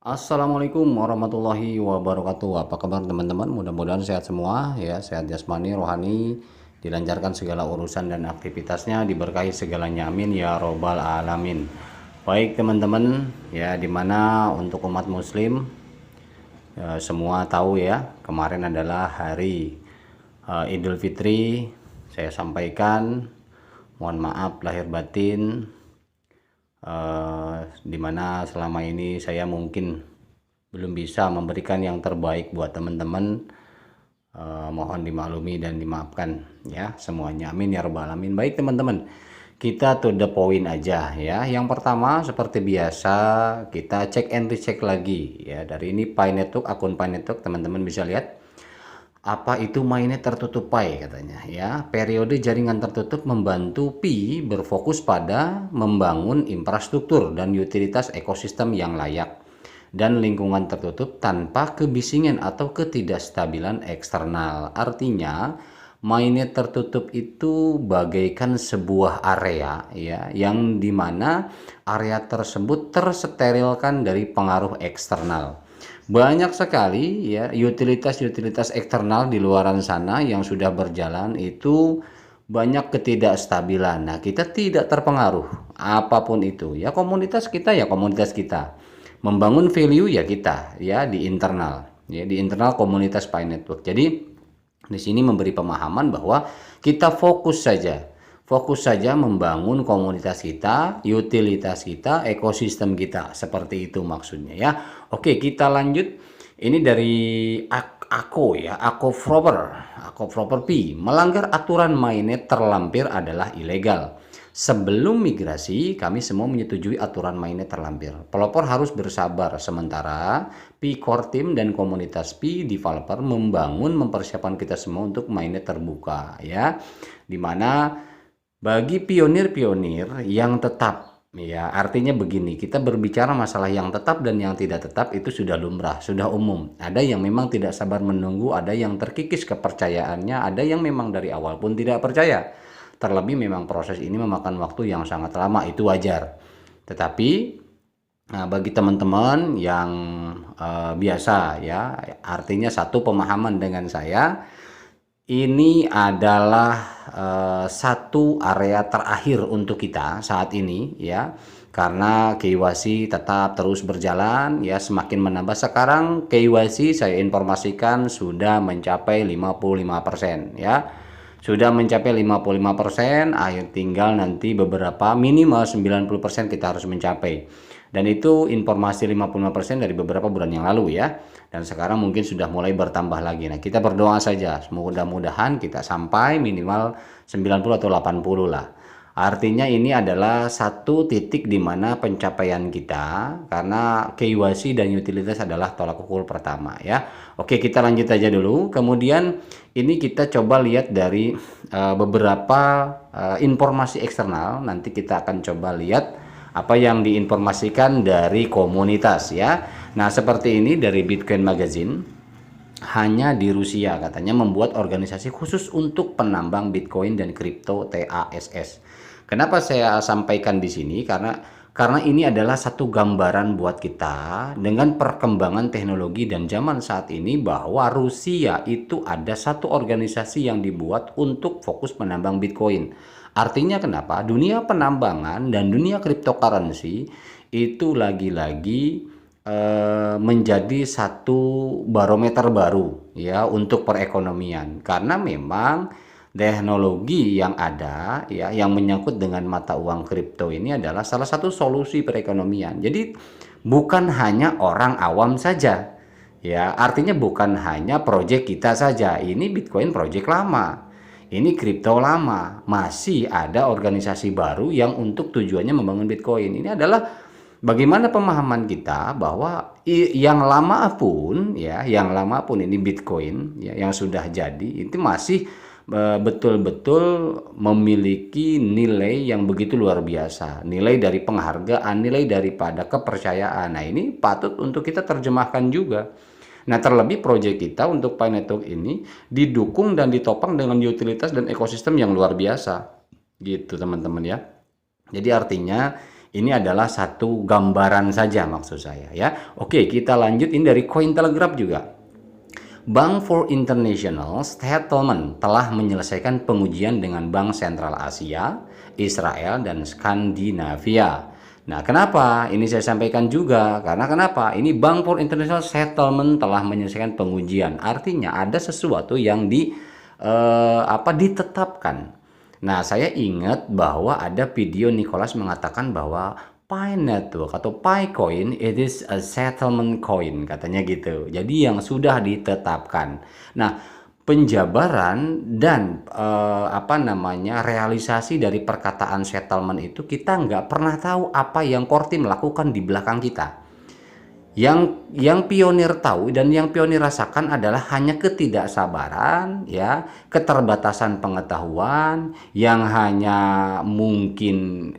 Assalamualaikum warahmatullahi wabarakatuh. Apa kabar teman-teman? Mudah-mudahan sehat semua ya, sehat jasmani, rohani, dilancarkan segala urusan dan aktivitasnya, diberkahi segalanya. Amin ya robbal alamin. Baik teman-teman, ya dimana untuk umat muslim ya, semua tahu ya, kemarin adalah hari Idul Fitri. Saya sampaikan mohon maaf lahir batin, dimana selama ini saya mungkin belum bisa memberikan yang terbaik buat teman-teman. Mohon dimaklumi dan dimaafkan ya semuanya, amin ya rabbal alamin. Baik teman-teman, kita to the point aja ya. Yang pertama seperti biasa kita cek and recheck lagi ya. Dari ini Pi Network, akun Pi Network, teman-teman bisa lihat apa itu mainnet tertutup Pi katanya ya. Periode jaringan tertutup membantu Pi berfokus pada membangun infrastruktur dan utilitas ekosistem yang layak dan lingkungan tertutup tanpa kebisingan atau ketidakstabilan eksternal. Artinya mainnet tertutup itu bagaikan sebuah area ya, yang dimana area tersebut tersterilkan dari pengaruh eksternal. Banyak sekali ya utilitas-utilitas eksternal di luaran sana yang sudah berjalan, itu banyak ketidakstabilan. Nah, kita tidak terpengaruh apapun itu ya. Komunitas kita ya komunitas kita, membangun value ya kita ya di internal ya, di internal komunitas Pi Network. Jadi di sini memberi pemahaman bahwa kita fokus saja membangun komunitas kita, utilitas kita, ekosistem kita, seperti itu maksudnya ya. Oke, kita lanjut. Ini dari Ako ya, Ako Proper P. Melanggar aturan mainnet terlampir adalah ilegal. Sebelum migrasi, kami semua menyetujui aturan mainnet terlampir. Pelopor harus bersabar, sementara Pi Core Team dan komunitas Pi Developer mempersiapkan kita semua untuk mainnet terbuka ya. Dimana bagi pionir-pionir yang tetap ya, artinya begini, kita berbicara masalah yang tetap dan yang tidak tetap itu sudah lumrah, sudah umum. Ada yang memang tidak sabar menunggu, ada yang terkikis kepercayaannya, ada yang memang dari awal pun tidak percaya. Terlebih memang proses ini memakan waktu yang sangat lama, itu wajar. Tetapi bagi teman-teman yang biasa ya, artinya satu pemahaman dengan saya, ini adalah satu area terakhir untuk kita saat ini ya, karena KYC tetap terus berjalan ya, semakin menambah. Sekarang KYC saya informasikan sudah mencapai 55% ya, sudah mencapai 55%, akhir tinggal nanti beberapa minimal 90% kita harus mencapai. Dan itu informasi 55% dari beberapa bulan yang lalu ya. Dan sekarang mungkin sudah mulai bertambah lagi. Nah, kita berdoa saja, mudah-mudahan kita sampai minimal 90 atau 80 lah. Artinya ini adalah satu titik di mana pencapaian kita, karena KYC dan utilitas adalah tolak ukur pertama ya. Oke, kita lanjut aja dulu. Kemudian ini kita coba lihat dari beberapa informasi eksternal. Nanti kita akan coba lihat apa yang diinformasikan dari komunitas ya. Nah, seperti ini dari Bitcoin Magazine. Hanya di Rusia katanya membuat organisasi khusus untuk penambang Bitcoin dan kripto TASS. Kenapa saya sampaikan di sini? Karena ini adalah satu gambaran buat kita dengan perkembangan teknologi dan zaman saat ini, bahwa Rusia itu ada satu organisasi yang dibuat untuk fokus menambang Bitcoin. Artinya kenapa? Dunia penambangan dan dunia cryptocurrency itu lagi-lagi menjadi satu barometer baru ya untuk perekonomian, karena memang teknologi yang ada ya, yang menyangkut dengan mata uang kripto ini adalah salah satu solusi perekonomian. Jadi bukan hanya orang awam saja ya, artinya bukan hanya proyek kita saja. Ini Bitcoin proyek lama, ini kripto lama, masih ada organisasi baru yang untuk tujuannya membangun Bitcoin. Ini adalah bagaimana pemahaman kita bahwa yang lama pun ya, yang lama pun ini Bitcoin ya, yang sudah jadi itu masih betul-betul memiliki nilai yang begitu luar biasa, nilai dari penghargaan, nilai daripada kepercayaan. Nah, ini patut untuk kita terjemahkan juga. Nah, terlebih proyek kita untuk Pi Network ini didukung dan ditopang dengan utilitas dan ekosistem yang luar biasa gitu teman-teman ya. Jadi artinya Ini adalah satu gambaran saja maksud saya ya. Oke, kita lanjut ini dari Cointelegraph juga. Bank for International Settlement telah menyelesaikan pengujian dengan Bank Sentral Asia, Israel, dan Skandinavia. Nah, kenapa ini saya sampaikan juga? Karena kenapa? Ini Bank for International Settlement telah menyelesaikan pengujian. Artinya ada sesuatu yang ditetapkan. Nah, saya ingat bahwa ada video Nicholas mengatakan bahwa Pi Network atau Picoin it is a settlement coin, katanya gitu. Jadi yang sudah ditetapkan. Nah, penjabaran dan realisasi dari perkataan settlement itu kita nggak pernah tahu apa yang core team lakukan di belakang kita. Yang pionir tahu dan yang pionir rasakan adalah hanya ketidaksabaran, ya, keterbatasan pengetahuan yang hanya mungkin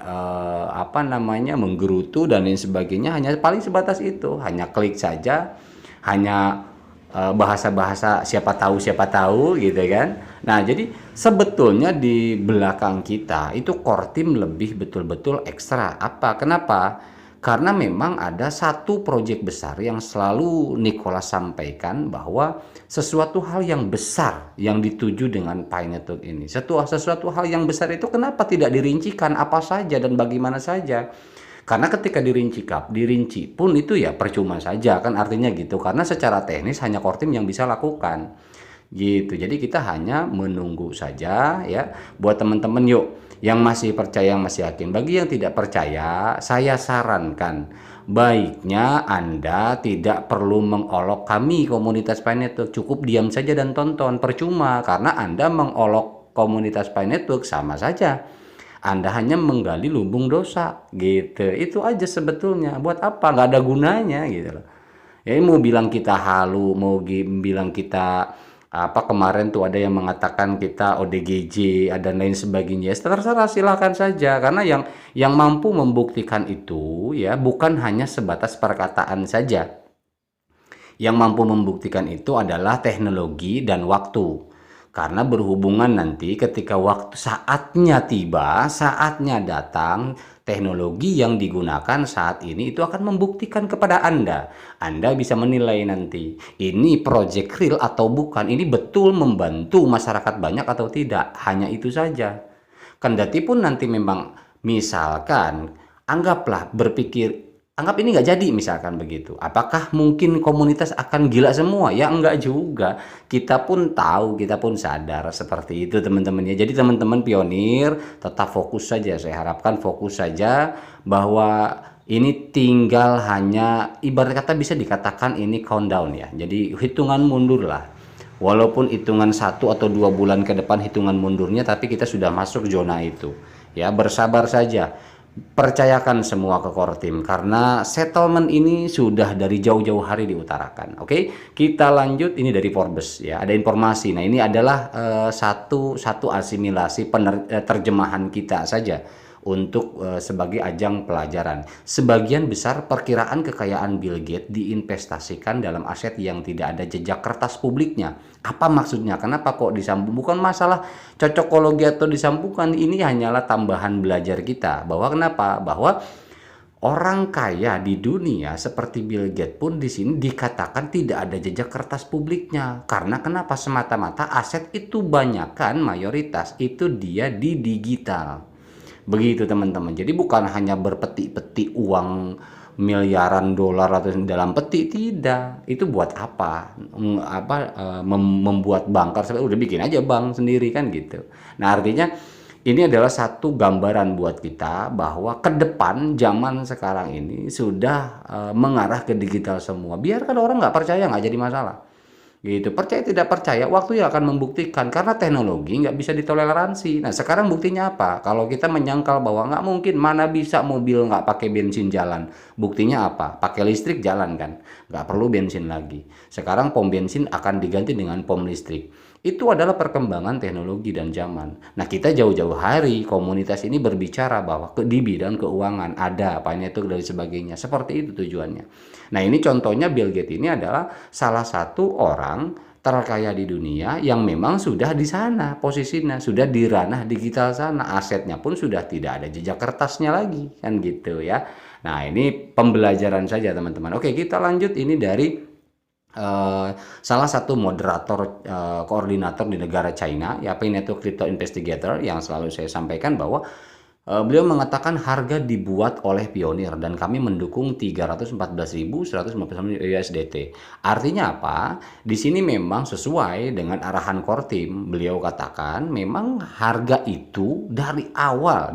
menggerutu dan lain sebagainya, hanya paling sebatas itu, hanya klik saja, hanya bahasa-bahasa siapa tahu gitu kan. Nah, jadi sebetulnya di belakang kita itu core team lebih betul-betul ekstra. Kenapa? Karena memang ada satu proyek besar yang selalu Nicholas sampaikan bahwa sesuatu hal yang besar yang dituju dengan Pi Network ini. Sesuatu hal yang besar itu kenapa tidak dirincikan apa saja dan bagaimana saja? Karena ketika dirinci pun itu ya percuma saja kan, artinya gitu. Karena secara teknis hanya core team yang bisa lakukan. Gitu. Jadi kita hanya menunggu saja ya. Buat teman-teman yuk yang masih percaya, yang masih yakin. Bagi yang tidak percaya, saya sarankan baiknya Anda tidak perlu mengolok kami komunitas Pi Network, cukup diam saja dan tonton. Percuma, karena Anda mengolok komunitas Pi Network sama saja Anda hanya menggali lubang dosa gitu. Itu aja sebetulnya. Buat apa? Nggak ada gunanya gitu loh. Ya mau bilang kita halu, mau bilang kita kemarin tuh ada yang mengatakan kita ODGJ dan lain sebagainya, terserah, silakan saja, karena yang mampu membuktikan itu ya bukan hanya sebatas perkataan saja. Yang mampu membuktikan itu adalah teknologi dan waktu. Karena berhubungan nanti ketika waktu saatnya tiba, saatnya datang, teknologi yang digunakan saat ini itu akan membuktikan kepada Anda. Anda bisa menilai nanti, ini project real atau bukan, ini betul membantu masyarakat banyak atau tidak. Hanya itu saja. Kendati pun nanti memang misalkan, anggap ini nggak jadi misalkan begitu. Apakah mungkin komunitas akan gila semua? Ya enggak juga. Kita pun tahu, kita pun sadar seperti itu teman-teman ya. Jadi teman-teman pionir tetap fokus saja. Saya harapkan fokus saja bahwa ini tinggal hanya ibarat kata bisa dikatakan ini countdown ya. Jadi hitungan mundur lah. Walaupun hitungan 1 atau 2 bulan ke depan hitungan mundurnya, tapi kita sudah masuk zona itu. Ya, bersabar saja. Percayakan semua ke core team karena settlement ini sudah dari jauh-jauh hari diutarakan. Oke, kita lanjut. Ini dari Forbes ya, ada informasi. Nah, ini adalah satu asimilasi terjemahan kita saja untuk sebagai ajang pelajaran. Sebagian besar perkiraan kekayaan Bill Gates diinvestasikan dalam aset yang tidak ada jejak kertas publiknya. Apa maksudnya? Kenapa kok disambung? Bukan masalah cocokologi atau disambungkan, ini hanyalah tambahan belajar kita. Bahwa kenapa? Bahwa orang kaya di dunia seperti Bill Gates pun di sini dikatakan tidak ada jejak kertas publiknya. Karena kenapa? Semata-mata aset itu banyakkan mayoritas itu dia di digital. Begitu teman-teman. Jadi bukan hanya berpeti-peti uang miliaran dolar atau dalam peti, tidak. Itu buat apa? Membuat bank, udah bikin aja bank sendiri kan gitu. Nah, artinya ini adalah satu gambaran buat kita bahwa ke depan zaman sekarang ini sudah mengarah ke digital semua. Biarkan orang nggak percaya, nggak jadi masalah. Gitu. Percaya tidak percaya, waktu yang akan membuktikan, karena teknologi nggak bisa ditoleransi. Nah, sekarang buktinya apa? Kalau kita menyangkal bahwa nggak mungkin, mana bisa mobil nggak pakai bensin jalan, buktinya apa? Pakai listrik jalan kan, nggak perlu bensin lagi. Sekarang pom bensin akan diganti dengan pom listrik. Itu adalah perkembangan teknologi dan zaman. Nah, kita jauh-jauh hari komunitas ini berbicara bahwa di bidang keuangan ada apa itu dan sebagainya. Seperti itu tujuannya. Nah, ini contohnya Bill Gates ini adalah salah satu orang terkaya di dunia yang memang sudah di sana posisinya, sudah di ranah digital sana, asetnya pun sudah tidak ada jejak kertasnya lagi, kan gitu ya. Nah, ini pembelajaran saja teman-teman. Oke, kita lanjut ini dari salah satu moderator koordinator di negara China, ya, Network Crypto Investigator, yang selalu saya sampaikan bahwa beliau mengatakan harga dibuat oleh pionir dan kami mendukung 314.159 USDT. Artinya apa? Di sini memang sesuai dengan arahan core team. Beliau katakan memang harga itu dari awal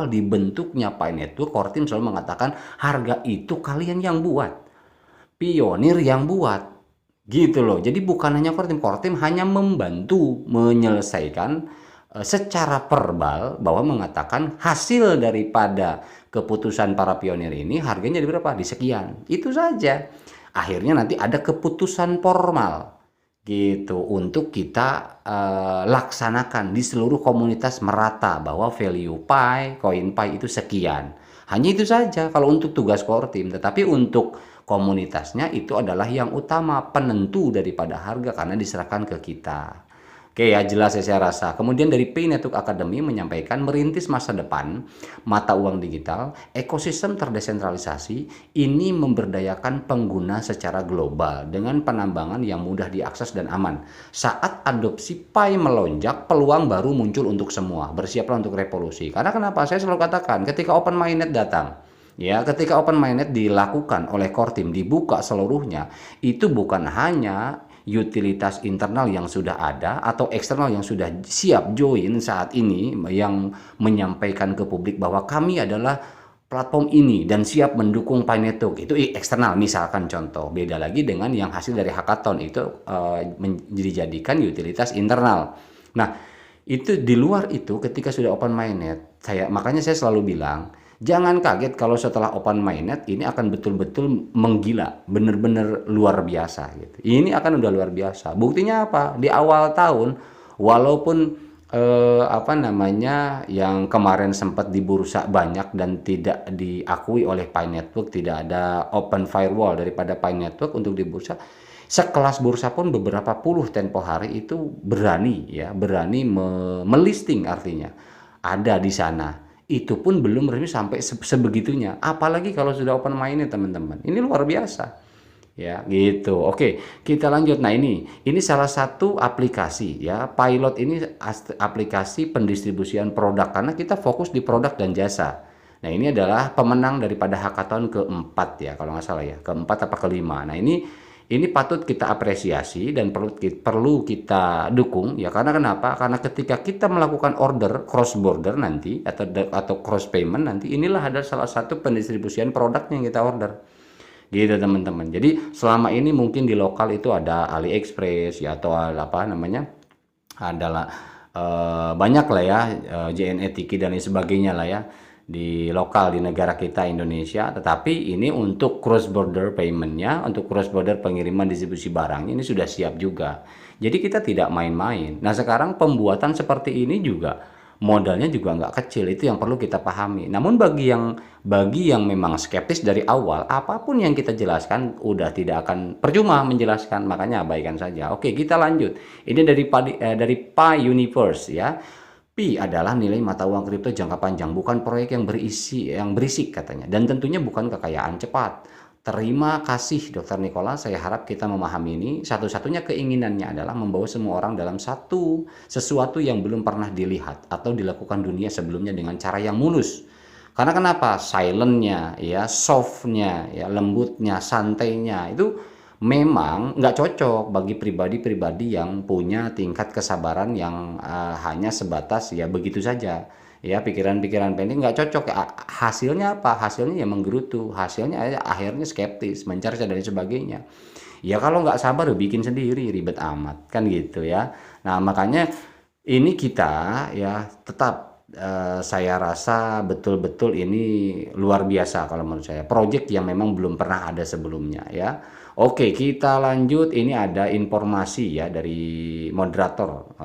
dibentuknya Pi Network, core team selalu mengatakan harga itu kalian yang buat. Pionir yang buat. Gitu loh. Jadi bukan hanya core team hanya membantu menyelesaikan secara verbal bahwa mengatakan hasil daripada keputusan para pionir ini harganya di berapa? Di sekian. Itu saja. Akhirnya nanti ada keputusan formal gitu untuk kita laksanakan di seluruh komunitas merata bahwa value Pi, koin Pi itu sekian. Hanya itu saja kalau untuk tugas core team, tetapi untuk komunitasnya itu adalah yang utama, penentu daripada harga karena diserahkan ke kita. Oke ya, jelas ya saya rasa. Kemudian dari Pi Network Academy menyampaikan merintis masa depan mata uang digital, ekosistem terdesentralisasi ini memberdayakan pengguna secara global dengan penambangan yang mudah diakses dan aman. Saat adopsi Pi melonjak, peluang baru muncul untuk semua. Bersiaplah untuk revolusi. Karena kenapa? Saya selalu katakan ketika Open Mainnet datang, ya, ketika Open Mainnet dilakukan oleh core team, dibuka seluruhnya, itu bukan hanya utilitas internal yang sudah ada atau eksternal yang sudah siap join saat ini yang menyampaikan ke publik bahwa kami adalah platform ini dan siap mendukung Pi Network. Itu eksternal, misalkan contoh. Beda lagi dengan yang hasil dari hackathon itu dijadikan utilitas internal. Nah, itu di luar itu ketika sudah Open Mainnet, makanya saya selalu bilang jangan kaget kalau setelah Open Mainnet ini akan betul-betul menggila, bener-bener luar biasa gitu. Ini akan udah luar biasa. Buktinya apa? Di awal tahun, walaupun yang kemarin sempat di bursa banyak dan tidak diakui oleh Pi Network, tidak ada open firewall daripada Pi Network untuk di bursa. Sekelas bursa pun beberapa puluh tempo hari itu berani melisting, artinya ada di sana. Itu pun belum resmi sampai sebegitunya. Apalagi kalau sudah Open Mainnet teman-teman. Ini luar biasa. Ya, gitu. Oke, kita lanjut. Nah, ini salah satu aplikasi ya. Pilot ini aplikasi pendistribusian produk karena kita fokus di produk dan jasa. Nah, ini adalah pemenang daripada hackathon keempat ya, kalau nggak salah ya. Keempat apa kelima. Nah, ini patut kita apresiasi dan perlu kita dukung ya, karena kenapa? Karena ketika kita melakukan order cross border nanti atau cross payment nanti, inilah ada salah satu pendistribusian produk yang kita order. Gitu teman-teman. Jadi selama ini mungkin di lokal itu ada AliExpress ya atau apa namanya? Adalah banyak lah ya, JNE Tiki dan lain sebagainya lah ya di lokal di negara kita Indonesia, tetapi ini untuk cross border paymentnya, untuk cross border pengiriman distribusi barang ini sudah siap juga. Jadi kita tidak main-main. Nah, sekarang pembuatan seperti ini juga modalnya juga nggak kecil, itu yang perlu kita pahami. Namun bagi yang memang skeptis dari awal, apapun yang kita jelaskan udah tidak akan percuma menjelaskan, makanya abaikan saja. Oke, kita lanjut. Ini dari Pi Universe ya. Pi adalah nilai mata uang kripto jangka panjang, bukan proyek yang berisik katanya, dan tentunya bukan kekayaan cepat. Terima kasih Dr. Nicola, saya harap kita memahami ini. Satu-satunya keinginannya adalah membawa semua orang dalam sesuatu yang belum pernah dilihat atau dilakukan dunia sebelumnya dengan cara yang mulus. Karena kenapa? Silentnya, ya, softnya, ya, lembutnya, santainya itu memang nggak cocok bagi pribadi-pribadi yang punya tingkat kesabaran yang hanya sebatas ya begitu saja ya, pikiran-pikiran pendek, nggak cocok. Hasilnya apa? Hasilnya ya menggerutu, hasilnya akhirnya skeptis, mencerca dan sebagainya. Ya kalau nggak sabar bikin sendiri, ribet amat kan gitu ya. Nah, makanya ini kita ya tetap saya rasa betul-betul ini luar biasa kalau menurut saya, project yang memang belum pernah ada sebelumnya ya. Oke, kita lanjut. Ini ada informasi ya dari moderator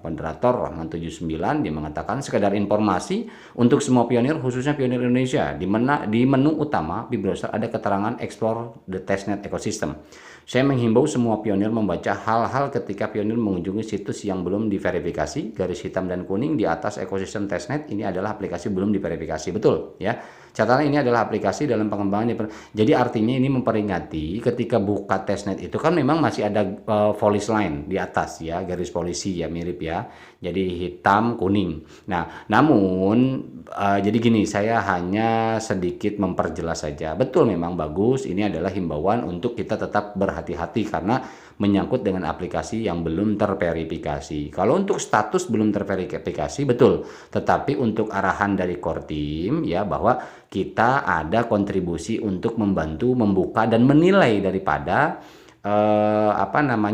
Moderator Rahman 79 dia mengatakan sekedar informasi untuk semua pionir khususnya pionir Indonesia. Di menu utama di browser ada keterangan explore the testnet ecosystem. Saya menghimbau semua pionir membaca hal-hal ketika pionir mengunjungi situs yang belum diverifikasi. Garis hitam dan kuning di atas ekosistem testnet ini adalah aplikasi belum diverifikasi. Betul ya. Catatan ini adalah aplikasi dalam pengembangan. Jadi artinya ini memperingati ketika buka testnet itu kan memang masih ada police line di atas ya, garis polisi ya, mirip ya. Jadi hitam kuning. Nah, namun jadi gini, saya hanya sedikit memperjelas saja. Betul memang bagus, ini adalah himbauan untuk kita tetap berhati-hati karena menyangkut dengan aplikasi yang belum terverifikasi. Kalau untuk status belum terverifikasi betul, tetapi untuk arahan dari core team ya bahwa kita ada kontribusi untuk membantu membuka dan menilai daripada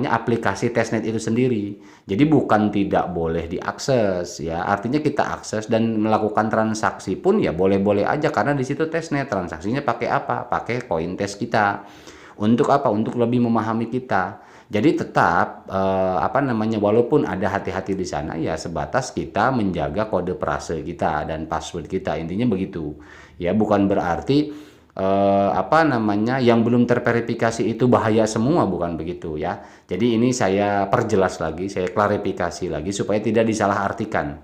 aplikasi testnet itu sendiri. Jadi bukan tidak boleh diakses ya, artinya kita akses dan melakukan transaksi pun ya boleh-boleh aja karena di situ testnet. Transaksinya pakai apa? Pakai koin test kita. Untuk apa? Untuk lebih memahami kita. Jadi tetap walaupun ada hati-hati di sana ya sebatas kita menjaga kode prase kita dan password kita. Intinya begitu. Ya bukan berarti yang belum terverifikasi itu bahaya semua, bukan begitu ya. Jadi ini saya perjelas lagi, saya klarifikasi lagi supaya tidak disalahartikan.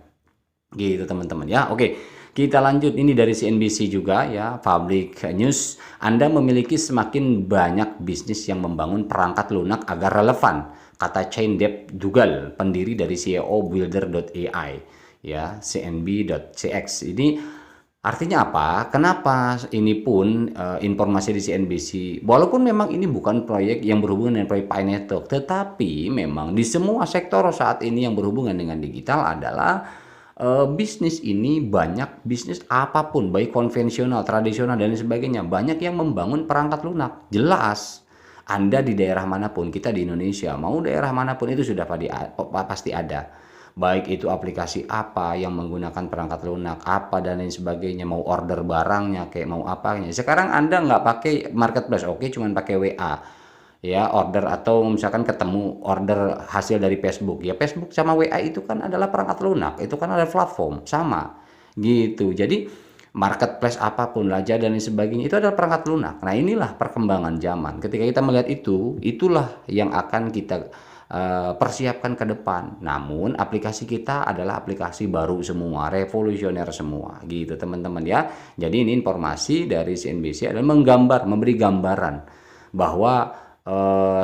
Gitu teman-teman ya. Oke. Kita lanjut, ini dari CNBC juga ya, Public News. Anda memiliki semakin banyak bisnis yang membangun perangkat lunak agar relevan, kata Chain-Deb Dougal, pendiri dari CEO Builder.ai ya, CNB.cx. Ini artinya apa? Kenapa ini pun informasi di CNBC, walaupun memang ini bukan proyek yang berhubungan dengan proyek Pi Network, tetapi memang di semua sektor saat ini yang berhubungan dengan digital adalah bisnis ini banyak, bisnis apapun baik konvensional, tradisional dan sebagainya, banyak yang membangun perangkat lunak. Jelas Anda di daerah manapun, kita di Indonesia mau daerah manapun itu sudah pasti ada, baik itu aplikasi apa yang menggunakan perangkat lunak apa dan lain sebagainya, mau order barangnya kayak mau apanya. Sekarang Anda nggak pakai marketplace, oke, cuman pakai WA ya, order atau misalkan ketemu order hasil dari Facebook ya, Facebook sama WA itu kan adalah perangkat lunak, itu kan ada platform sama gitu. Jadi marketplace apapun, Lazada dan sebagainya itu adalah perangkat lunak. Nah inilah perkembangan zaman, ketika kita melihat itu, itulah yang akan kita persiapkan ke depan. Namun aplikasi kita adalah aplikasi baru semua, revolusioner semua gitu teman-teman ya. Jadi ini informasi dari CNBC adalah memberi gambaran bahwa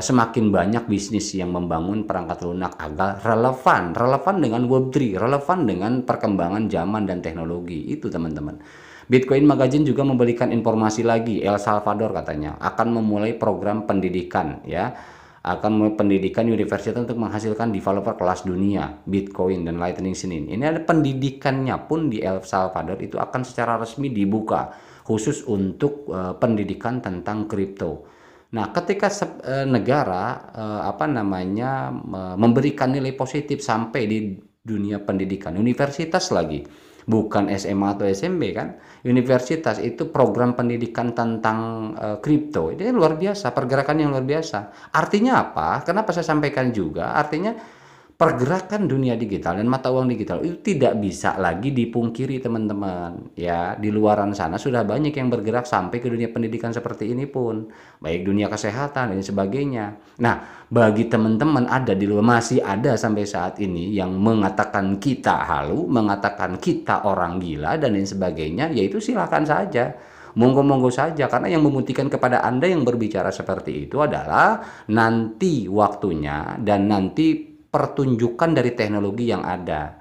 semakin banyak bisnis yang membangun perangkat lunak agar relevan dengan Web3, relevan dengan perkembangan zaman dan teknologi itu teman-teman. Bitcoin Magazine juga memberikan informasi lagi, El Salvador katanya akan memulai program pendidikan ya, akan memulai pendidikan universitas untuk menghasilkan developer kelas dunia Bitcoin dan Lightning Senin. Ini ada pendidikannya pun di El Salvador itu akan secara resmi dibuka khusus untuk pendidikan tentang kripto. Nah, ketika negara memberikan nilai positif sampai di dunia pendidikan, universitas lagi, bukan SMA atau SMP kan, universitas itu program pendidikan tentang kripto, ini luar biasa, pergerakan yang luar biasa. Artinya apa? Kenapa saya sampaikan juga? Artinya pergerakan dunia digital dan mata uang digital itu tidak bisa lagi dipungkiri teman-teman ya. Di luaran sana sudah banyak yang bergerak sampai ke dunia pendidikan seperti ini pun, baik dunia kesehatan dan sebagainya. Nah bagi teman-teman ada di luar, masih ada sampai saat ini yang mengatakan kita halu, mengatakan kita orang gila dan lain sebagainya, yaitu silakan saja, monggo-monggo saja, karena yang membuktikan kepada Anda yang berbicara seperti itu adalah nanti waktunya dan nanti pertunjukan dari teknologi yang ada.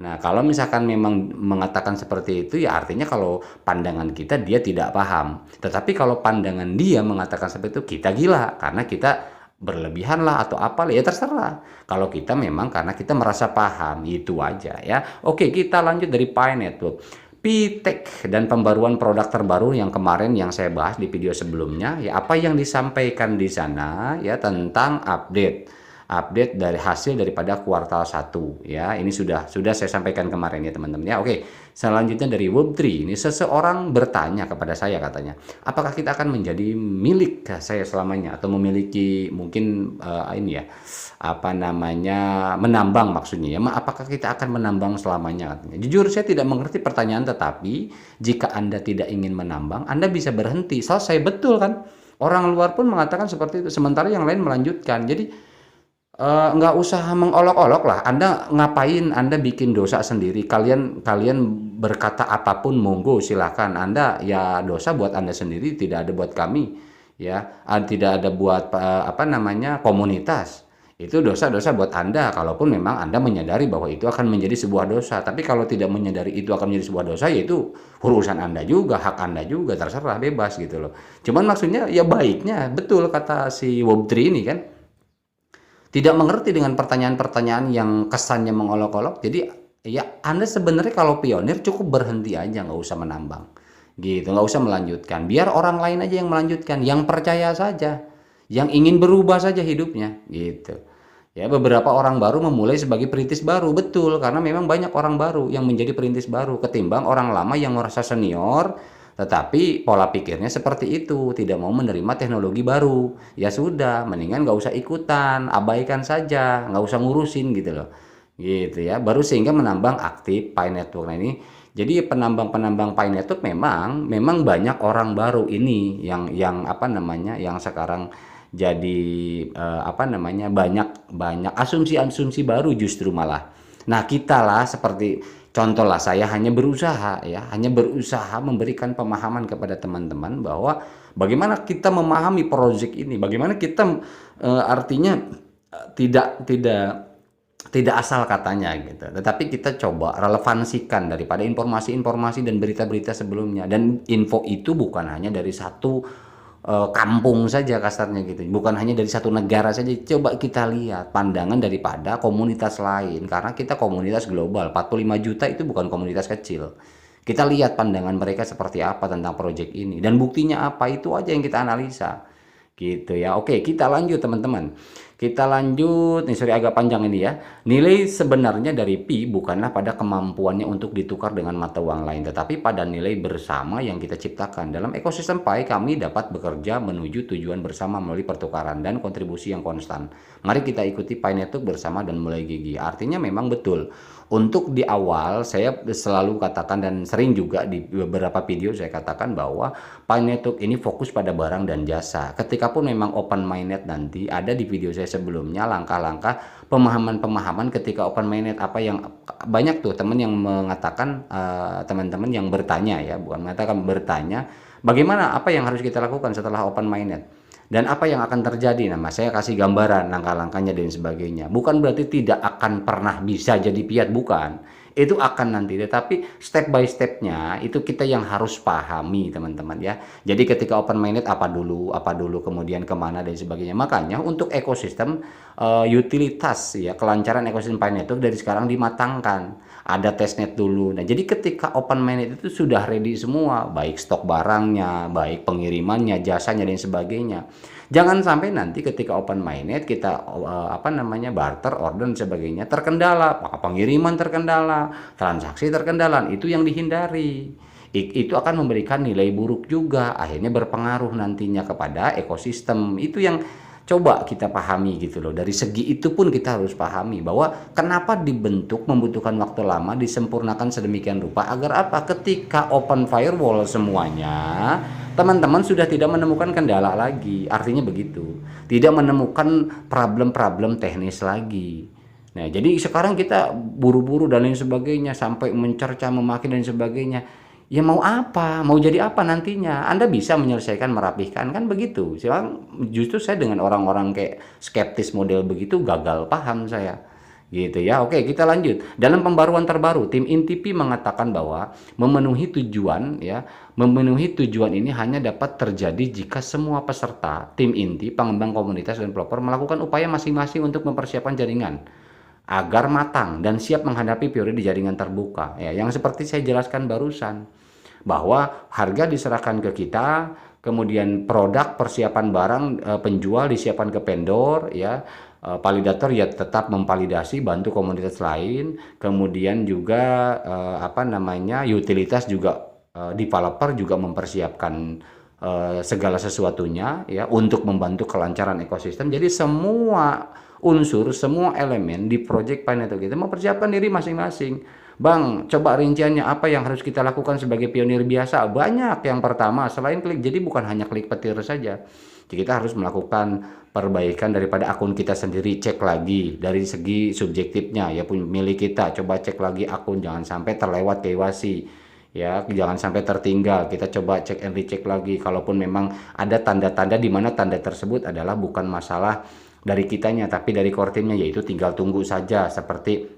Nah, kalau misalkan memang mengatakan seperti itu ya artinya kalau pandangan kita dia tidak paham. Tetapi kalau pandangan dia mengatakan seperti itu, kita gila karena kita berlebihan lah atau apa ya terserah. Kalau kita memang karena kita merasa paham, itu aja ya. Oke, kita lanjut dari Pi Network. P-Tech dan pembaruan produk terbaru yang kemarin yang saya bahas di video sebelumnya ya, apa yang disampaikan di sana ya tentang update update dari hasil daripada kuartal 1 ya. Ini sudah saya sampaikan kemarin ya teman-teman ya. Oke, selanjutnya dari Web3 ini seseorang bertanya kepada saya katanya, apakah kita akan menjadi milik saya selamanya atau memiliki mungkin ini ya apa namanya menambang maksudnya ya. Apakah kita akan menambang selamanya katanya. Jujur saya tidak mengerti pertanyaan, tetapi jika Anda tidak ingin menambang, Anda bisa berhenti. Selesai, betul kan? Orang luar pun mengatakan seperti itu, sementara yang lain melanjutkan. Jadi nggak usah mengolok-olok lah. Anda ngapain Anda bikin dosa sendiri? Kalian berkata apapun monggo silakan. Anda ya dosa buat Anda sendiri, tidak ada buat kami ya. Tidak ada buat apa namanya komunitas. Itu dosa-dosa buat Anda kalaupun memang Anda menyadari bahwa itu akan menjadi sebuah dosa. Tapi kalau tidak menyadari itu akan menjadi sebuah dosa, yaitu urusan Anda juga, hak Anda juga, terserah, bebas gitu loh. Cuman maksudnya ya baiknya betul kata si Web3 ini kan, tidak mengerti dengan pertanyaan-pertanyaan yang kesannya mengolok-olok. Jadi ya Anda sebenarnya kalau pionir cukup berhenti aja, nggak usah menambang gitu, nggak usah melanjutkan, biar orang lain aja yang melanjutkan, yang percaya saja, yang ingin berubah saja hidupnya gitu ya. Beberapa orang baru memulai sebagai perintis baru, betul, karena memang banyak orang baru yang menjadi perintis baru ketimbang orang lama yang merasa senior tetapi pola pikirnya seperti itu, tidak mau menerima teknologi baru. Ya sudah, mendingan nggak usah ikutan, abaikan saja, nggak usah ngurusin gitu loh. Gitu ya, baru sehingga menambang aktif Pi Network. Nah ini, jadi penambang-penambang Pi Network memang banyak orang baru ini yang apa namanya, yang sekarang jadi apa namanya banyak asumsi-asumsi baru justru malah. Nah kita lah seperti contoh lah, saya hanya berusaha memberikan pemahaman kepada teman-teman bahwa bagaimana kita memahami proyek ini, bagaimana kita artinya tidak asal katanya gitu, tetapi kita coba relevansikan daripada informasi-informasi dan berita-berita sebelumnya. Dan info itu bukan hanya dari satu kampung saja kasarnya gitu, bukan hanya dari satu negara saja. Coba kita lihat pandangan daripada komunitas lain, karena kita komunitas global 45 juta, itu bukan komunitas kecil. Kita lihat pandangan mereka seperti apa tentang proyek ini, dan buktinya apa, itu aja yang kita analisa gitu ya. Oke, kita lanjut teman-teman. Kita lanjut nih, sorry agak panjang ini ya. Nilai sebenarnya dari Pi bukanlah pada kemampuannya untuk ditukar dengan mata uang lain, tetapi pada nilai bersama yang kita ciptakan. Dalam ekosistem Pi, kami dapat bekerja menuju tujuan bersama melalui pertukaran dan kontribusi yang konstan. Mari kita ikuti Pi Network bersama dan mulai gigi. Artinya memang betul. Untuk di awal saya selalu katakan, dan sering juga di beberapa video saya katakan bahwa Pi Network ini fokus pada barang dan jasa. Ketika pun memang open minded, nanti ada di video saya sebelumnya langkah-langkah pemahaman-pemahaman ketika open minded, apa yang banyak tuh teman yang mengatakan, teman-teman yang bertanya ya, bukan mengatakan, bertanya bagaimana, apa yang harus kita lakukan setelah open minded dan apa yang akan terjadi. Nah, saya kasih gambaran langkah-langkahnya dan sebagainya. Bukan berarti tidak akan pernah bisa jadi piat, bukan. Itu akan nanti, tetapi step by stepnya itu kita yang harus pahami teman-teman ya. Jadi ketika open minded apa dulu, kemudian kemana dan sebagainya. Makanya untuk ekosistem utilitas ya, kelancaran ekosistem Pi Network dari sekarang dimatangkan. Ada testnet dulu. Nah, jadi ketika open minded itu sudah ready semua, baik stok barangnya, baik pengirimannya, jasanya dan sebagainya. Jangan sampai nanti ketika open minded kita apa namanya barter, order dan sebagainya terkendala, pengiriman terkendala, transaksi terkendala, itu yang dihindari. Itu akan memberikan nilai buruk juga, akhirnya berpengaruh nantinya kepada ekosistem. Itu yang coba kita pahami gitu loh. Dari segi itu pun kita harus pahami bahwa kenapa dibentuk membutuhkan waktu lama, disempurnakan sedemikian rupa agar apa? Ketika open firewall semuanya, teman-teman sudah tidak menemukan kendala lagi. Artinya begitu. Tidak menemukan problem-problem teknis lagi. Nah, jadi sekarang kita buru-buru dan lain sebagainya, sampai mencerca, memaki dan sebagainya. Ya mau apa? Mau jadi apa nantinya? Anda bisa menyelesaikan, merapihkan, kan begitu. Justru saya dengan orang-orang kayak skeptis model begitu gagal paham saya. Gitu ya. Oke, kita lanjut. Dalam pembaruan terbaru, tim inti Pi mengatakan bahwa memenuhi tujuan ini hanya dapat terjadi jika semua peserta, tim inti, pengembang komunitas dan pelopor melakukan upaya masing-masing untuk mempersiapkan jaringan agar matang dan siap menghadapi periode di jaringan terbuka ya, yang seperti saya jelaskan barusan, bahwa harga diserahkan ke kita, kemudian produk, persiapan barang, penjual disiapkan ke vendor ya, validator ya tetap memvalidasi, bantu komunitas lain, kemudian juga apa namanya, utilitas juga, developer juga mempersiapkan segala sesuatunya ya untuk membantu kelancaran ekosistem. Jadi semua unsur, semua elemen di project Pineapple kita mempersiapkan diri masing-masing. Bang, coba rinciannya apa yang harus kita lakukan sebagai pionir biasa? Banyak. Yang pertama, selain klik, jadi bukan hanya klik petir saja. Jadi kita harus melakukan perbaikan daripada akun kita sendiri, cek lagi dari segi subjektifnya ya, milik kita, coba cek lagi akun, jangan sampai terlewat KYC ya, jangan sampai tertinggal. Kita coba cek and recheck lagi, kalaupun memang ada tanda-tanda di mana tanda tersebut adalah bukan masalah dari kitanya tapi dari core timnya, yaitu tinggal tunggu saja, seperti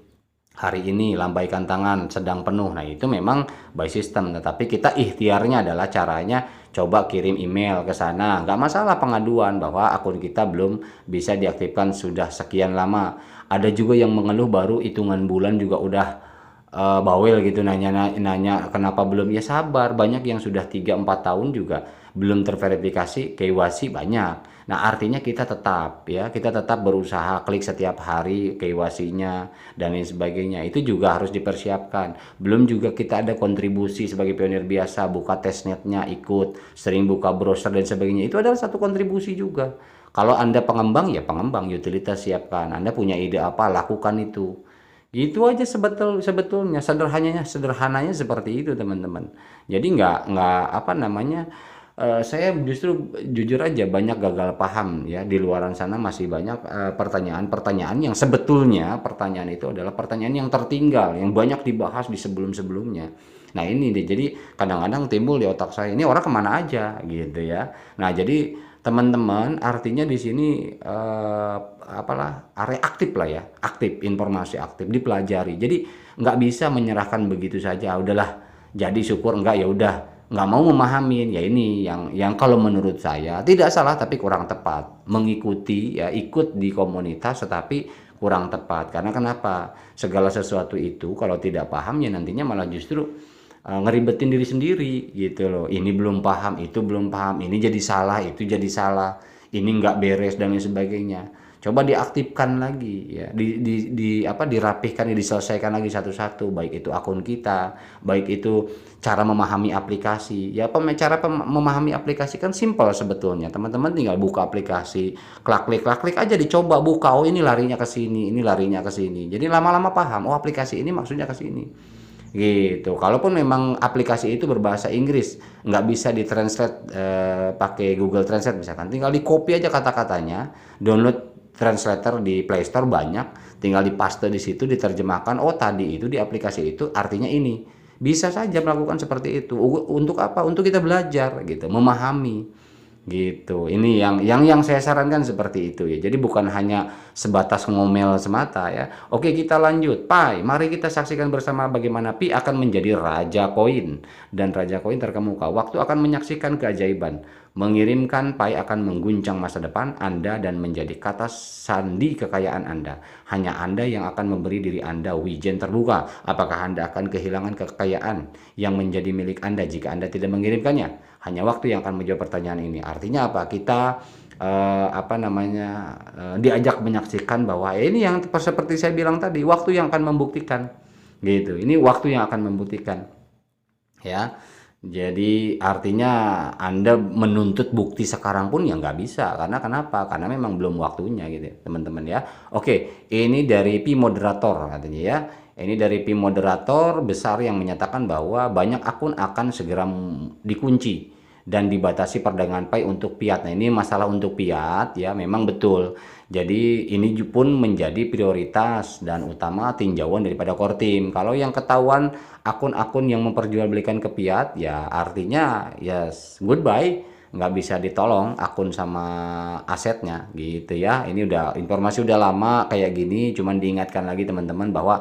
hari ini lambaikan tangan sedang penuh. Nah itu memang by system, tetapi kita ikhtiarnya adalah caranya coba kirim email ke sana, nggak masalah pengaduan bahwa akun kita belum bisa diaktifkan sudah sekian lama. Ada juga yang mengeluh baru hitungan bulan juga udah bawel gitu, nanya kenapa belum. Ya sabar, banyak yang sudah 3-4 tahun juga belum terverifikasi KYC banyak. Nah artinya kita tetap berusaha klik setiap hari KYC-nya dan lain sebagainya, itu juga harus dipersiapkan. Belum juga kita ada kontribusi sebagai pionir biasa, buka testnetnya, ikut sering buka browser dan sebagainya, itu adalah satu kontribusi juga. Kalau Anda pengembang ya pengembang, utilitas siapkan. Anda punya ide apa, lakukan itu. Gitu aja sebetulnya sederhananya seperti itu teman-teman. Jadi nggak apa namanya, saya justru jujur aja banyak gagal paham ya, di luaran sana masih banyak pertanyaan-pertanyaan yang sebetulnya pertanyaan itu adalah pertanyaan yang tertinggal, yang banyak dibahas di sebelum-sebelumnya. Nah ini deh, jadi kadang-kadang timbul di otak saya, ini orang kemana aja gitu ya. Nah jadi teman-teman, artinya di sini apalah, area aktif lah ya, aktif, informasi aktif dipelajari. Jadi nggak bisa menyerahkan begitu saja, udahlah jadi syukur, enggak ya udah nggak mau memahamin. Ya ini yang kalau menurut saya tidak salah tapi kurang tepat, mengikuti ya, ikut di komunitas tetapi kurang tepat. Karena kenapa, segala sesuatu itu kalau tidak paham ya nantinya malah justru ngeribetin diri sendiri gitu loh. Ini belum paham, itu belum paham, ini jadi salah, itu jadi salah, ini nggak beres dan lain sebagainya. Coba diaktifkan lagi ya, dirapihkan, diselesaikan lagi satu-satu, baik itu akun kita, baik itu cara memahami aplikasi ya. Memahami aplikasi kan simpel sebetulnya, teman-teman tinggal buka aplikasi, klik aja, dicoba buka, oh ini larinya ke sini, ini larinya ke sini, jadi lama-lama paham, oh aplikasi ini maksudnya ke sini gitu. Kalaupun memang aplikasi itu berbahasa Inggris, nggak bisa ditranslate pakai Google Translate misalkan, tinggal di copy aja kata-katanya, download translator di Play Store banyak, tinggal dipaste di situ, diterjemahkan, oh tadi itu di aplikasi itu artinya ini. Bisa saja melakukan seperti itu. Untuk apa? Untuk kita belajar gitu, memahami gitu. Ini yang saya sarankan seperti itu ya. Jadi bukan hanya sebatas ngomel semata ya. Oke, kita lanjut. Pi, mari kita saksikan bersama bagaimana Pi akan menjadi raja koin, dan raja koin terkemuka. Waktu akan menyaksikan keajaiban. Mengirimkan Pi akan mengguncang masa depan Anda dan menjadi kata sandi kekayaan Anda. Hanya Anda yang akan memberi diri Anda wijen terbuka. Apakah Anda akan kehilangan kekayaan yang menjadi milik Anda jika Anda tidak mengirimkannya? Hanya waktu yang akan menjawab pertanyaan ini. Artinya apa? Kita diajak menyaksikan bahwa ini yang seperti saya bilang tadi, waktu yang akan membuktikan gitu. Ini waktu yang akan membuktikan ya. Jadi artinya Anda menuntut bukti sekarang pun ya nggak bisa. Karena kenapa? Karena memang belum waktunya gitu teman-teman ya. Oke, ini dari Pi Moderator katanya ya. Ini dari Pi Moderator besar yang menyatakan bahwa banyak akun akan segera dikunci dan dibatasi perdagangan Pi untuk fiat. Nah ini masalah untuk fiat ya, memang betul. Jadi ini pun menjadi prioritas dan utama tinjauan daripada core team. Kalau yang ketahuan akun-akun yang memperjualbelikan ke fiat ya artinya ya goodbye, nggak bisa ditolong akun sama asetnya gitu ya. Ini udah informasi udah lama kayak gini, cuman diingatkan lagi teman-teman bahwa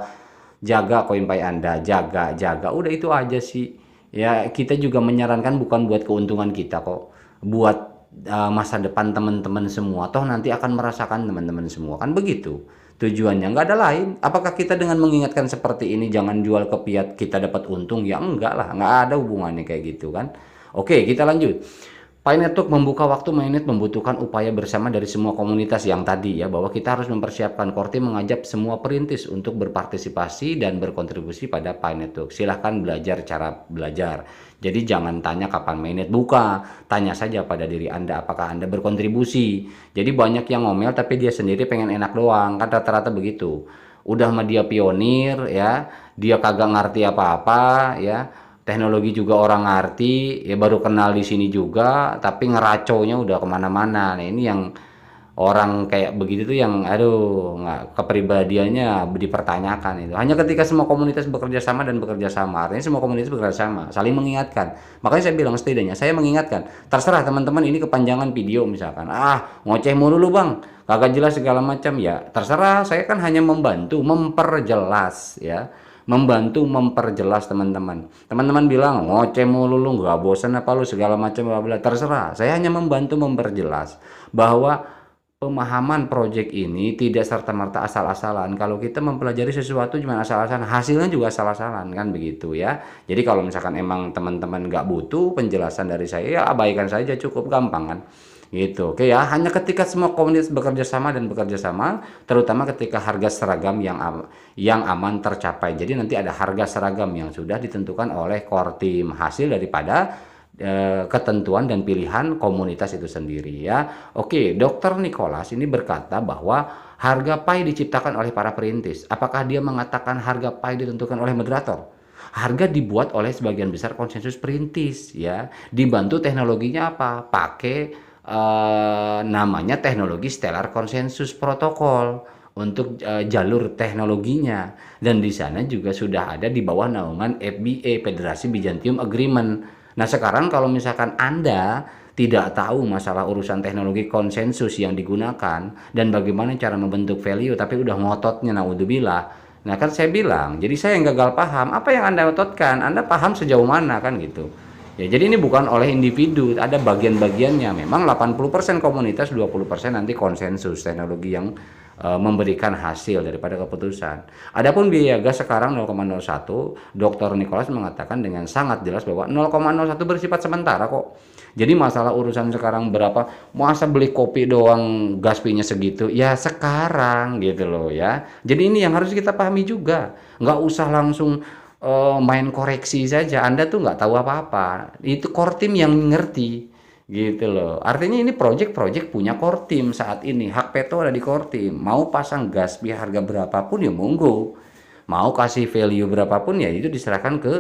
jaga koin Pi Anda, jaga udah itu aja sih ya. Kita juga menyarankan bukan buat keuntungan kita kok, buat masa depan teman-teman semua, toh nanti akan merasakan teman-teman semua, kan begitu tujuannya, nggak ada lain. Apakah kita dengan mengingatkan seperti ini jangan jual ke fiat kita dapat untung? Ya enggak lah, nggak ada hubungannya kayak gitu kan. Oke, kita lanjut. Pi Network membuka waktu mainnet membutuhkan upaya bersama dari semua komunitas yang tadi ya, bahwa kita harus mempersiapkan. Core Team mengajak semua perintis untuk berpartisipasi dan berkontribusi pada Pi Network. Silahkan belajar cara belajar. Jadi jangan tanya kapan mainnet buka, tanya saja pada diri Anda apakah Anda berkontribusi. Jadi banyak yang ngomel tapi dia sendiri pengen enak doang, kan rata-rata begitu. Udah mah dia pionir ya, dia kagak ngerti apa-apa ya. Teknologi juga orang ngerti ya, baru kenal di sini juga tapi ngeraconya udah kemana-mana. Nah ini yang orang kayak begitu tuh yang aduh, nggak, kepribadiannya dipertanyakan itu. Hanya ketika semua komunitas bekerja sama dan bekerja sama, artinya semua komunitas bekerja sama, saling mengingatkan. Makanya saya bilang setidaknya saya mengingatkan, terserah teman-teman ini kepanjangan video misalkan, ngoceh mulu lu bang, kagak jelas segala macam, ya terserah, saya kan hanya membantu memperjelas ya, membantu memperjelas teman-teman. Teman-teman bilang ngoceh mulu lu, nggak bosan apa lu segala macam, bla bla, terserah. Saya hanya membantu memperjelas bahwa pemahaman proyek ini tidak serta-merta asal-asalan. Kalau kita mempelajari sesuatu cuma asal-asalan, hasilnya juga asal-asalan kan begitu ya. Jadi kalau misalkan emang teman-teman nggak butuh penjelasan dari saya, ya abaikan saja, cukup gampang kan. Gitu. Oke ya, hanya ketika semua komunitas bekerja sama dan bekerja sama, terutama ketika harga seragam yang aman tercapai. Jadi nanti ada harga seragam yang sudah ditentukan oleh core team, hasil daripada ketentuan dan pilihan komunitas itu sendiri ya. Oke, Dr. Nicholas ini berkata bahwa harga Pi diciptakan oleh para perintis. Apakah dia mengatakan harga Pi ditentukan oleh moderator? Harga dibuat oleh sebagian besar konsensus perintis ya. Dibantu teknologinya apa? Pakai namanya teknologi Stellar Consensus Protocol untuk jalur teknologinya, dan di sana juga sudah ada di bawah naungan FBA, Federasi Byzantium Agreement. Nah sekarang kalau misalkan Anda tidak tahu masalah urusan teknologi konsensus yang digunakan dan bagaimana cara membentuk value, tapi udah ngototnya naudzubillah. Nah kan saya bilang, jadi saya yang gagal paham apa yang Anda ototkan, Anda paham sejauh mana kan gitu. Ya, jadi ini bukan oleh individu, ada bagian-bagiannya. Memang 80% komunitas, 20% nanti konsensus teknologi yang memberikan hasil daripada keputusan. Adapun biaya gas sekarang 0,01, Dr. Nicholas mengatakan dengan sangat jelas bahwa 0,01 bersifat sementara kok. Jadi masalah urusan sekarang berapa, masa beli kopi doang gas fee-nya segitu, ya sekarang gitu loh ya. Jadi ini yang harus kita pahami juga, nggak usah langsung main koreksi saja, Anda tuh nggak tahu apa-apa, itu core team yang ngerti gitu loh. Artinya ini project punya core team saat ini, hak veto ada di core team. Mau pasang gas biar harga berapapun ya monggo, mau kasih value berapapun ya itu diserahkan ke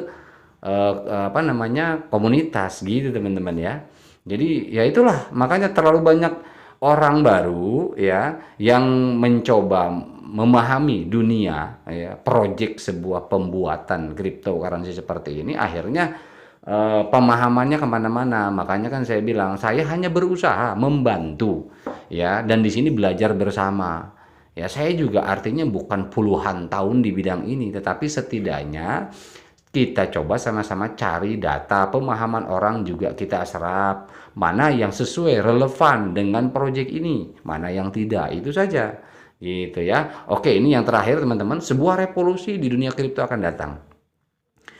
apa namanya komunitas gitu teman-teman ya. Jadi ya itulah makanya terlalu banyak orang baru ya yang mencoba memahami dunia ya, project sebuah pembuatan cryptocurrency seperti ini, akhirnya pemahamannya kemana-mana. Makanya kan saya bilang saya hanya berusaha membantu ya, dan di sini belajar bersama ya. Saya juga artinya bukan puluhan tahun di bidang ini, tetapi setidaknya kita coba sama-sama cari data, pemahaman orang juga kita serap, mana yang sesuai relevan dengan proyek ini, mana yang tidak, itu saja gitu ya. Oke, ini yang terakhir teman-teman, sebuah revolusi di dunia kripto akan datang.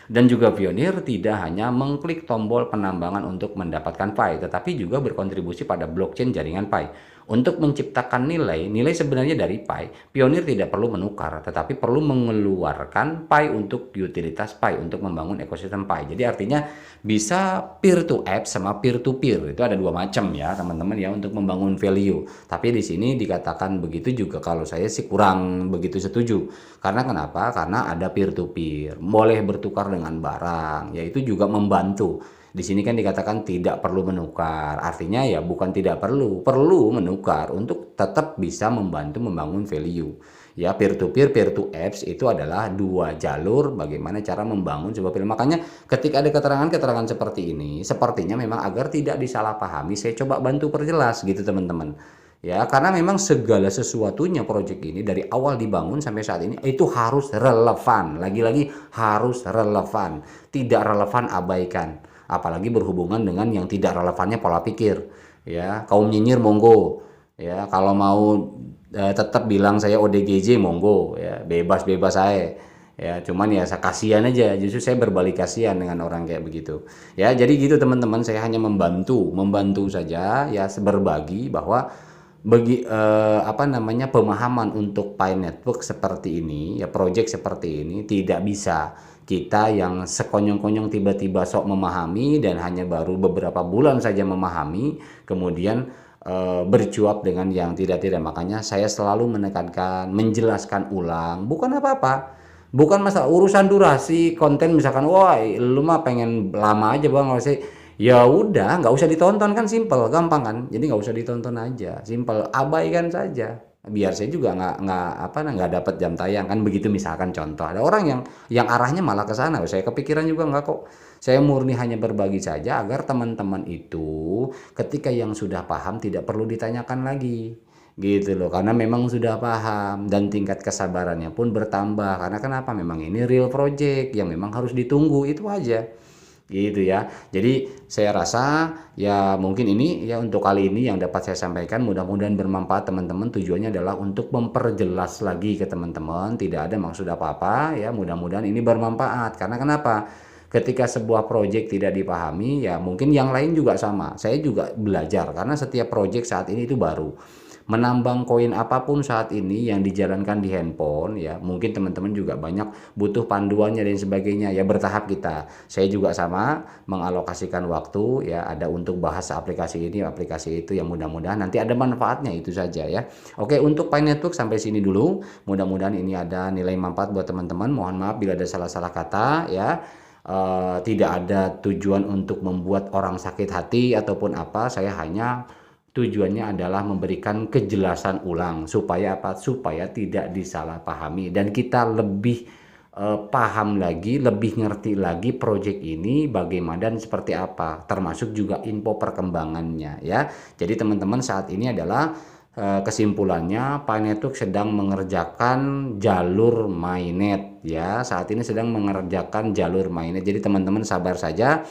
Dan juga Pionir tidak hanya mengklik tombol penambangan untuk mendapatkan Pi, tetapi juga berkontribusi pada blockchain jaringan Pi. Untuk menciptakan nilai sebenarnya dari Pi, Pionir tidak perlu menukar, tetapi perlu mengeluarkan Pi untuk utilitas Pi, untuk membangun ekosistem Pi. Jadi artinya bisa peer to app sama peer to peer, itu ada dua macam ya teman-teman ya untuk membangun value. Tapi di sini dikatakan begitu juga, kalau saya sih kurang begitu setuju. Karena kenapa? Karena ada peer to peer, boleh bertukar dengan barang, yaitu juga membantu. Di sini kan dikatakan tidak perlu menukar, artinya ya bukan tidak perlu menukar untuk tetap bisa membantu membangun value. Ya peer to apps itu adalah dua jalur bagaimana cara membangun sebuah value. Makanya ketika ada keterangan-keterangan seperti ini, sepertinya memang agar tidak disalahpahami, saya coba bantu perjelas gitu teman-teman. Ya, karena memang segala sesuatunya proyek ini dari awal dibangun sampai saat ini itu harus relevan. Lagi-lagi harus relevan. Tidak relevan abaikan. Apalagi berhubungan dengan yang tidak relevannya pola pikir. Ya, kaum nyinyir monggo. Ya, kalau mau tetap bilang saya ODGJ monggo ya, bebas-bebas saya. Ya cuman ya saya kasihan aja, justru saya berbalik kasihan dengan orang kayak begitu ya. Jadi gitu teman-teman, saya hanya membantu saja ya, berbagi bahwa apa namanya, pemahaman untuk Pi Network seperti ini ya, project seperti ini tidak bisa kita yang sekonyong-konyong tiba-tiba sok memahami dan hanya baru beberapa bulan saja memahami kemudian bercuap dengan yang tidak-tidak. Makanya saya selalu menekankan, menjelaskan ulang, bukan apa-apa, bukan masalah urusan durasi konten. Misalkan wah lu mah pengen lama aja bang, sih ya udah nggak usah ditonton, kan simple gampang kan. Jadi nggak usah ditonton aja, simple, abaikan saja, biar saya juga nggak apa, nggak dapat jam tayang kan begitu. Misalkan contoh ada orang yang arahnya malah ke sana, saya kepikiran juga nggak kok. Saya murni hanya berbagi saja agar teman-teman itu ketika yang sudah paham tidak perlu ditanyakan lagi gitu loh, karena memang sudah paham dan tingkat kesabarannya pun bertambah. Karena kenapa, memang ini real project yang memang harus ditunggu, itu aja gitu ya. Jadi saya rasa ya mungkin ini ya untuk kali ini yang dapat saya sampaikan, mudah-mudahan bermanfaat teman-teman. Tujuannya adalah untuk memperjelas lagi ke teman-teman, tidak ada maksud apa-apa ya. Mudah-mudahan ini bermanfaat, karena kenapa, ketika sebuah project tidak dipahami ya mungkin yang lain juga sama. Saya juga belajar karena setiap project saat ini itu baru. Menambang koin apapun saat ini yang dijalankan di handphone ya, mungkin teman-teman juga banyak butuh panduannya dan sebagainya ya, bertahap kita. Saya juga sama mengalokasikan waktu ya, ada untuk bahas aplikasi ini aplikasi itu, yang mudah-mudahan nanti ada manfaatnya, itu saja ya. Oke, untuk Pi Network sampai sini dulu, mudah-mudahan ini ada nilai manfaat buat teman-teman. Mohon maaf bila ada salah-salah kata ya. Tidak ada tujuan untuk membuat orang sakit hati ataupun apa. Saya hanya tujuannya adalah memberikan kejelasan ulang supaya apa? Supaya tidak disalahpahami dan kita lebih paham lagi, lebih ngerti lagi project ini bagaimana dan seperti apa, termasuk juga info perkembangannya ya. Jadi teman-teman, saat ini adalah kesimpulannya Pi Network sedang mengerjakan jalur mainnet ya. Saat ini sedang mengerjakan jalur mainnet. Jadi teman-teman sabar saja,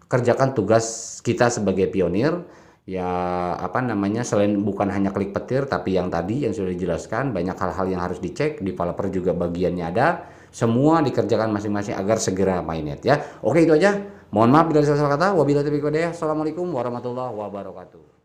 kerjakan tugas kita sebagai pionir ya. Apa namanya, selain bukan hanya klik petir, tapi yang tadi yang sudah dijelaskan, banyak hal-hal yang harus dicek. Developer juga bagiannya ada, semua dikerjakan masing-masing agar segera mainnet ya. Oke, itu aja, mohon maaf bila ada salah kata. Wabillahi taufiq wal hidayah. Assalamualaikum warahmatullahi wabarakatuh.